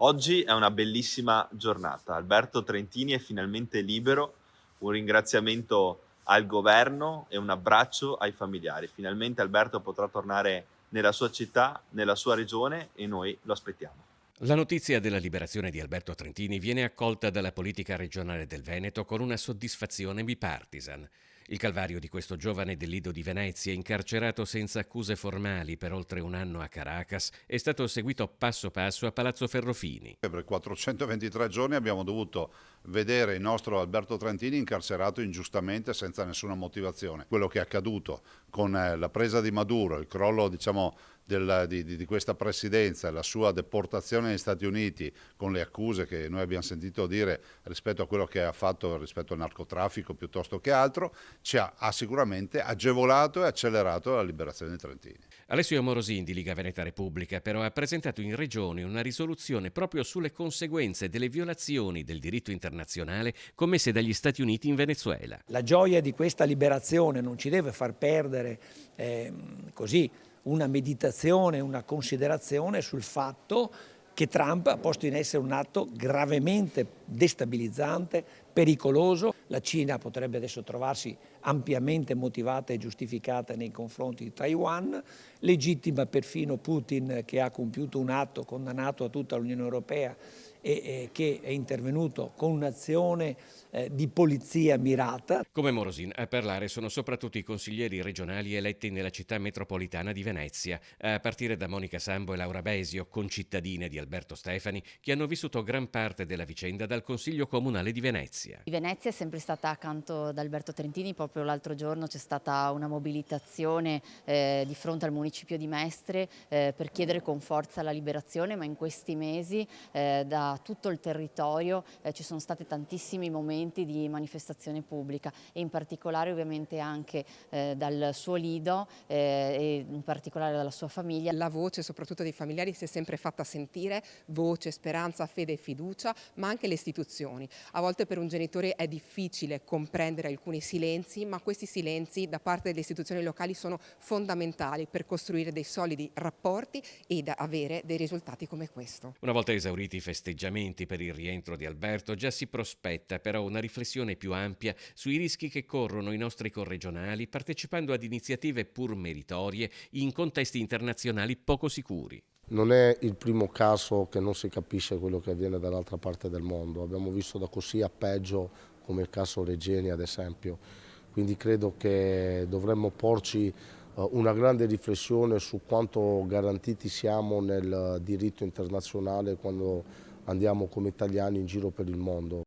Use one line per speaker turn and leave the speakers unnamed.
Oggi è una bellissima giornata. Alberto Trentini è finalmente libero. Un ringraziamento al governo e un abbraccio ai familiari. Finalmente Alberto potrà tornare nella sua città, nella sua regione e noi lo aspettiamo.
La notizia della liberazione di Alberto Trentini viene accolta dalla politica regionale del Veneto con una soddisfazione bipartisan. Il calvario di questo giovane del Lido di Venezia, incarcerato senza accuse formali per oltre un anno a Caracas, è stato seguito passo passo a Palazzo Ferrofini.
Per 423 giorni abbiamo dovuto vedere il nostro Alberto Trentini incarcerato ingiustamente senza nessuna motivazione. Quello che è accaduto con la presa di Maduro, il crollo di questa presidenza, la sua deportazione negli Stati Uniti con le accuse che noi abbiamo sentito dire rispetto a quello che ha fatto rispetto al narcotraffico piuttosto che altro, ha sicuramente agevolato e accelerato la liberazione di Trentini.
Alessio Amorosin di Liga Veneta Repubblica però ha presentato in regione una risoluzione proprio sulle conseguenze delle violazioni del diritto internazionale commesse dagli Stati Uniti in Venezuela.
La gioia di questa liberazione non ci deve far perdere così una meditazione, una considerazione sul fatto che Trump ha posto in essere un atto gravemente destabilizzante, pericoloso. La Cina potrebbe adesso trovarsi ampiamente motivata e giustificata nei confronti di Taiwan, legittima perfino Putin che ha compiuto un atto condannato a tutta l'Unione Europea e che è intervenuto con un'azione di polizia mirata.
Come Morosin, a parlare sono soprattutto i consiglieri regionali eletti nella città metropolitana di Venezia, a partire da Monica Sambo e Laura Besio, concittadine di Alberto Stefani, che hanno vissuto gran parte della vicenda dal Consiglio Comunale di Venezia.
Venezia è sempre stata accanto ad Alberto Trentini. Proprio l'altro giorno c'è stata una mobilitazione di fronte al municipio di Mestre per chiedere con forza la liberazione, ma in questi mesi da tutto il territorio ci sono stati tantissimi momenti di manifestazione pubblica e in particolare ovviamente anche dal suo Lido e in particolare dalla sua famiglia.
La voce soprattutto dei familiari si è sempre fatta sentire, voce, speranza, fede e fiducia, ma anche le istituzioni. A volte per un genitore è difficile comprendere alcuni silenzi, ma questi silenzi da parte delle istituzioni locali sono fondamentali per costruire dei solidi rapporti ed avere dei risultati come questo.
Una volta esauriti i festeggiamenti per il rientro di Alberto, già si prospetta però una riflessione più ampia sui rischi che corrono i nostri corregionali partecipando ad iniziative pur meritorie in contesti internazionali poco sicuri.
Non è il primo caso che non si capisce quello che avviene dall'altra parte del mondo. Abbiamo visto da così a peggio come il caso Regeni ad esempio. Quindi credo che dovremmo porci una grande riflessione su quanto garantiti siamo nel diritto internazionale quando andiamo come italiani in giro per il mondo.